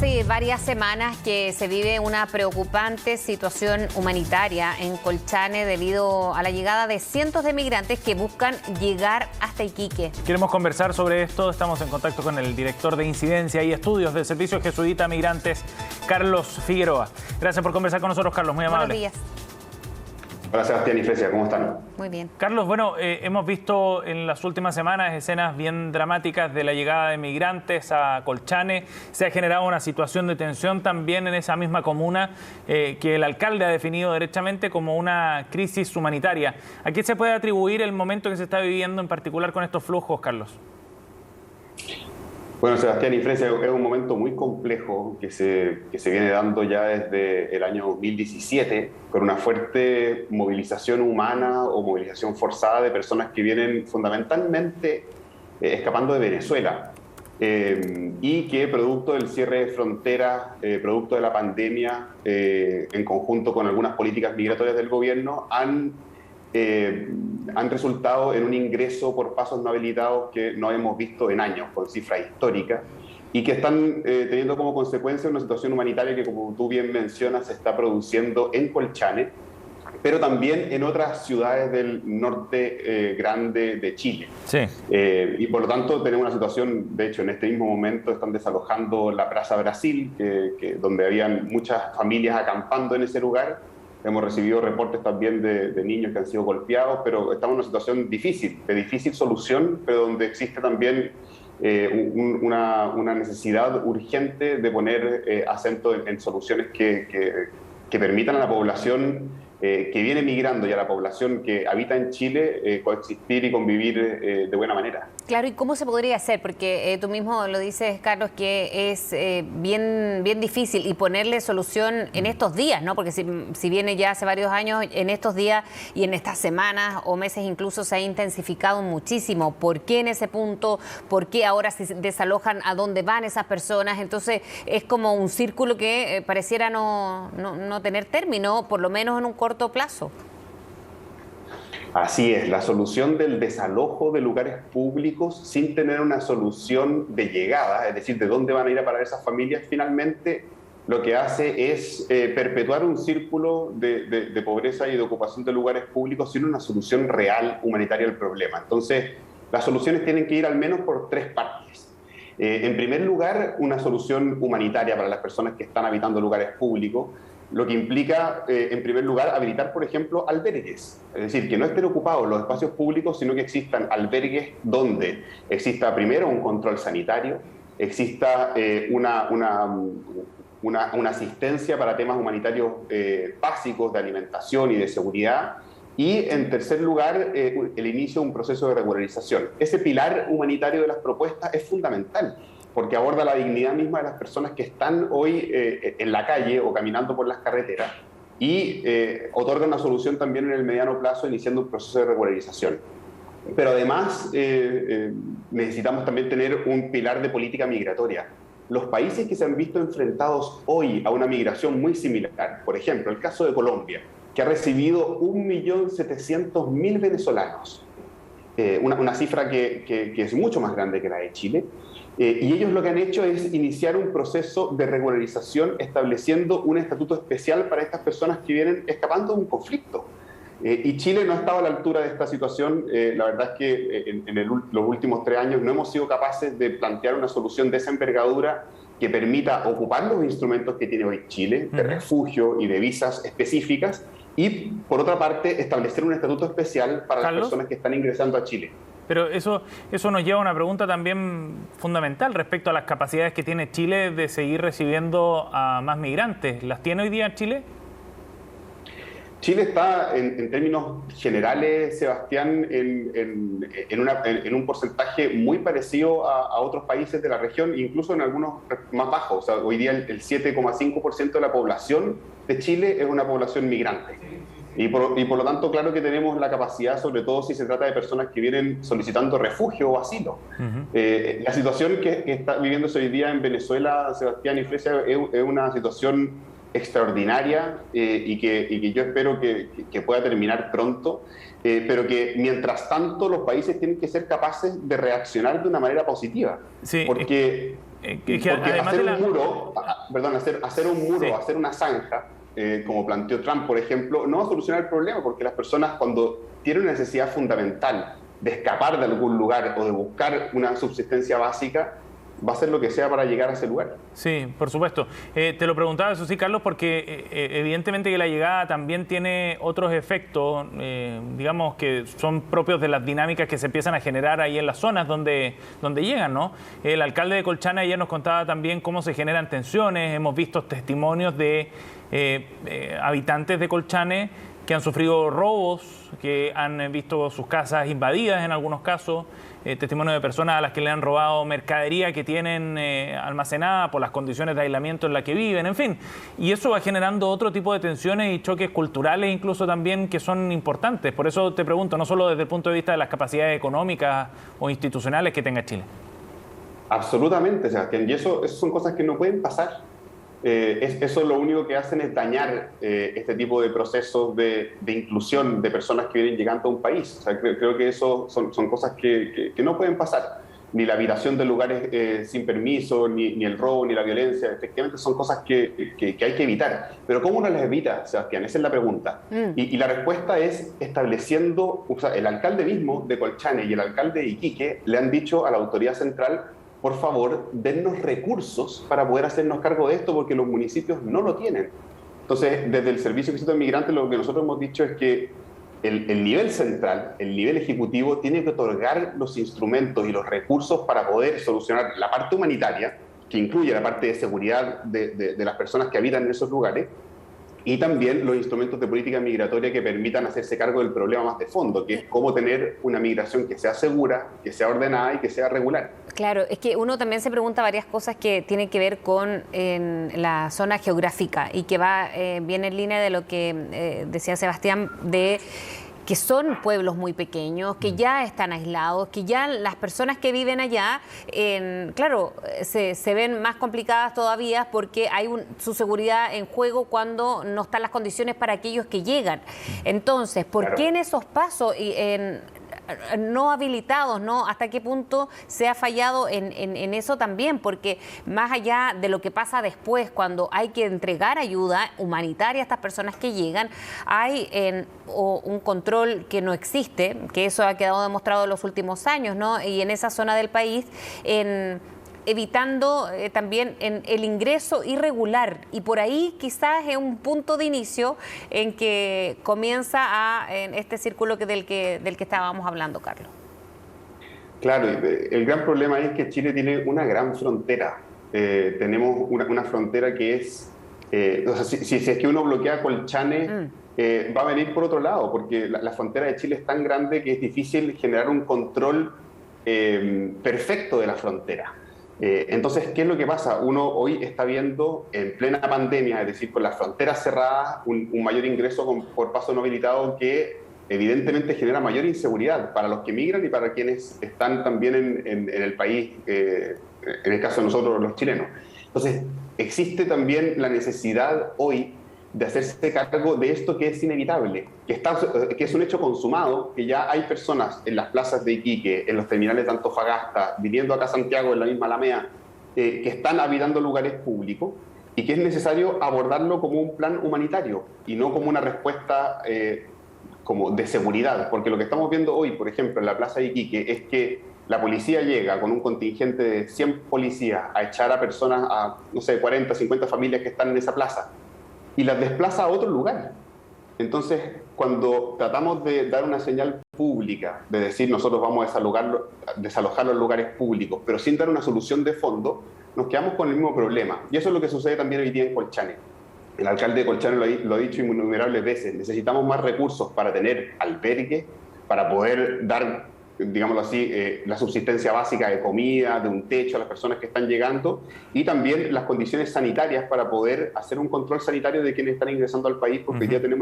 hace varias semanas que se vive una preocupante situación humanitaria en Colchane debido a la llegada de cientos de migrantes que buscan llegar hasta Iquique. Queremos conversar sobre esto. Estamos en contacto con el director de Incidencia y Estudios del Servicio Jesuita Migrantes, Carlos Figueroa. Gracias por conversar con nosotros, Carlos. Muy amable. Buenos días. Hola Sebastián y Fresia, ¿cómo están? Muy bien. Carlos, bueno, hemos visto en las últimas semanas escenas bien dramáticas de la llegada de migrantes a Colchane. Se ha generado una situación de tensión también en esa misma comuna que el alcalde ha definido derechamente como una crisis humanitaria. ¿A qué se puede atribuir el momento que se está viviendo en particular con estos flujos, Carlos? Bueno, Sebastián y Fresia, es un momento muy complejo que se viene dando ya desde el año 2017, con una fuerte movilización humana o movilización forzada de personas que vienen fundamentalmente escapando de Venezuela y que producto del cierre de fronteras, producto de la pandemia, en conjunto con algunas políticas migratorias del gobierno, han resultado en un ingreso por pasos no habilitados que no hemos visto en años, con cifras históricas, y que están teniendo como consecuencia una situación humanitaria que, como tú bien mencionas, se está produciendo en Colchane, pero también en otras ciudades del norte grande de Chile. Sí. Y por lo tanto tenemos una situación, de hecho, en este mismo momento están desalojando la Plaza Brasil, donde habían muchas familias acampando en ese lugar. Hemos recibido reportes también de niños que han sido golpeados, pero estamos en una situación difícil, de difícil solución, pero donde existe también una necesidad urgente de poner acento en soluciones que permitan a la población que viene migrando y a la población que habita en Chile coexistir y convivir de buena manera. Claro, ¿y cómo se podría hacer? Porque tú mismo lo dices, Carlos, que es bien difícil y ponerle solución en estos días, ¿no? Porque si viene ya hace varios años, en estos días y en estas semanas o meses incluso se ha intensificado muchísimo. ¿Por qué en ese punto? ¿Por qué ahora se desalojan? ¿A dónde van esas personas? Entonces es como un círculo que pareciera no tener término, por lo menos en un corto plazo. Así es, la solución del desalojo de lugares públicos sin tener una solución de llegada, es decir, de dónde van a ir a parar esas familias, finalmente lo que hace es perpetuar un círculo de pobreza y de ocupación de lugares públicos sin una solución real humanitaria al problema. Entonces, las soluciones tienen que ir al menos por tres partes. En primer lugar, una solución humanitaria para las personas que están habitando lugares públicos, lo que implica, en primer lugar, habilitar, por ejemplo, albergues. Es decir, que no estén ocupados los espacios públicos, sino que existan albergues donde exista primero un control sanitario, exista una asistencia para temas humanitarios básicos de alimentación y de seguridad, y, en tercer lugar, el inicio de un proceso de regularización. Ese pilar humanitario de las propuestas es fundamental, porque aborda la dignidad misma de las personas que están hoy en la calle o caminando por las carreteras y otorga una solución también en el mediano plazo, iniciando un proceso de regularización. Pero además necesitamos también tener un pilar de política migratoria. Los países que se han visto enfrentados hoy a una migración muy similar, por ejemplo, el caso de Colombia, que ha recibido 1.700.000 venezolanos, una cifra que es mucho más grande que la de Chile, y ellos lo que han hecho es iniciar un proceso de regularización estableciendo un estatuto especial para estas personas que vienen escapando de un conflicto. Y Chile no ha estado a la altura de esta situación. La verdad es que los últimos 3 años no hemos sido capaces de plantear una solución de esa envergadura que permita ocupar los instrumentos que tiene hoy Chile, de refugio y de visas específicas, y por otra parte establecer un estatuto especial para las personas que están ingresando a Chile. Pero eso nos lleva a una pregunta también fundamental respecto a las capacidades que tiene Chile de seguir recibiendo a más migrantes. ¿Las tiene hoy día Chile? Chile está, en términos generales, Sebastián, en un porcentaje muy parecido a otros países de la región, incluso en algunos más bajos. O sea, hoy día el 7,5% de la población de Chile es una población migrante. Y por lo tanto, claro que tenemos la capacidad, sobre todo si se trata de personas que vienen solicitando refugio o asilo. La situación que está viviéndose hoy día en Venezuela, Sebastián y Fresia, es una situación extraordinaria y que yo espero que pueda terminar pronto, pero que mientras tanto los países tienen que ser capaces de reaccionar de una manera positiva. Sí, porque además hacer de un muro hacer un muro, Sí. hacer una zanja, como planteó Trump, por ejemplo, no va a solucionar el problema, porque las personas, cuando tienen una necesidad fundamental de escapar de algún lugar o de buscar una subsistencia básica, va a hacer lo que sea para llegar a ese lugar. Sí, por supuesto. Te lo preguntaba eso sí, Carlos, porque evidentemente que la llegada también tiene otros efectos, digamos, que son propios de las dinámicas que se empiezan a generar ahí en las zonas donde llegan, ¿no? El alcalde de Colchane ayer nos contaba también cómo se generan tensiones. Hemos visto testimonios de habitantes de Colchane que han sufrido robos, que han visto sus casas invadidas en algunos casos, testimonio de personas a las que le han robado mercadería que tienen almacenada por las condiciones de aislamiento en las que viven, en fin. Y eso va generando otro tipo de tensiones y choques culturales incluso también que son importantes. Por eso te pregunto, no solo desde el punto de vista de las capacidades económicas o institucionales que tenga Chile. Absolutamente, Sebastián, y eso son cosas que no pueden pasar. Eso lo único que hacen es dañar este tipo de procesos de inclusión de personas que vienen llegando a un país. O sea, creo que eso son cosas que no pueden pasar. Ni la habitación de lugares sin permiso, ni el robo, ni la violencia. Efectivamente son cosas que hay que evitar. Pero ¿cómo uno las evita, Sebastián? Esa es la pregunta. Y la respuesta es estableciendo, o sea, el alcalde mismo de Colchane y el alcalde de Iquique le han dicho a la autoridad central: por favor, dennos recursos para poder hacernos cargo de esto, porque los municipios no lo tienen. Entonces, desde el Servicio de Visita de Migrantes, lo que nosotros hemos dicho es que el nivel central, el nivel ejecutivo, tiene que otorgar los instrumentos y los recursos para poder solucionar la parte humanitaria, que incluye la parte de seguridad de las personas que habitan en esos lugares, y también los instrumentos de política migratoria que permitan hacerse cargo del problema más de fondo, que es cómo tener una migración que sea segura, que sea ordenada y que sea regular. Claro, es que uno también se pregunta varias cosas que tienen que ver con la zona geográfica y que va bien en línea de lo que decía Sebastián, de que son pueblos muy pequeños, que ya están aislados, que ya las personas que viven allá, claro, se ven más complicadas todavía porque hay su seguridad en juego cuando no están las condiciones para aquellos que llegan. Entonces, ¿por qué en esos pasos no habilitados, ¿no? ¿Hasta qué punto se ha fallado en eso también? Porque más allá de lo que pasa después, cuando hay que entregar ayuda humanitaria a estas personas que llegan, hay un control que no existe, que eso ha quedado demostrado en los últimos años, ¿no? Y en esa zona del país, evitando también el ingreso irregular, y por ahí quizás es un punto de inicio en que comienza en este círculo del que estábamos hablando, Carlos. Claro, el gran problema es que Chile tiene una gran frontera. Tenemos una frontera que es, o sea, si es que uno bloquea Colchane, va a venir por otro lado, porque la frontera de Chile es tan grande que es difícil generar un control perfecto de la frontera. Entonces, ¿qué es lo que pasa? Uno hoy está viendo en plena pandemia, es decir, con las fronteras cerradas, un mayor ingreso por paso no habilitado que evidentemente genera mayor inseguridad para los que migran y para quienes están también en el país, en el caso de nosotros los chilenos. Entonces, existe también la necesidad hoy de hacerse cargo de esto que es inevitable, que es un hecho consumado, que ya hay personas en las plazas de Iquique, en los terminales de Antofagasta, viniendo acá a Santiago en la misma Alameda, que están habitando lugares públicos y que es necesario abordarlo como un plan humanitario y no como una respuesta como de seguridad, porque lo que estamos viendo hoy, por ejemplo, en la plaza de Iquique, es que la policía llega con un contingente de 100 policías a echar a personas, a, no sé, 40, 50 familias que están en esa plaza, y las desplaza a otro lugar. Entonces, cuando tratamos de dar una señal pública, de decir nosotros vamos a desalojar los lugares públicos, pero sin dar una solución de fondo, nos quedamos con el mismo problema. Y eso es lo que sucede también hoy día en Colchane. El alcalde de Colchane lo ha dicho innumerables veces: necesitamos más recursos para tener albergue, para poder dar, digámoslo así, la subsistencia básica de comida, de un techo a las personas que están llegando, y también las condiciones sanitarias para poder hacer un control sanitario de quienes están ingresando al país, porque hoy día tenemos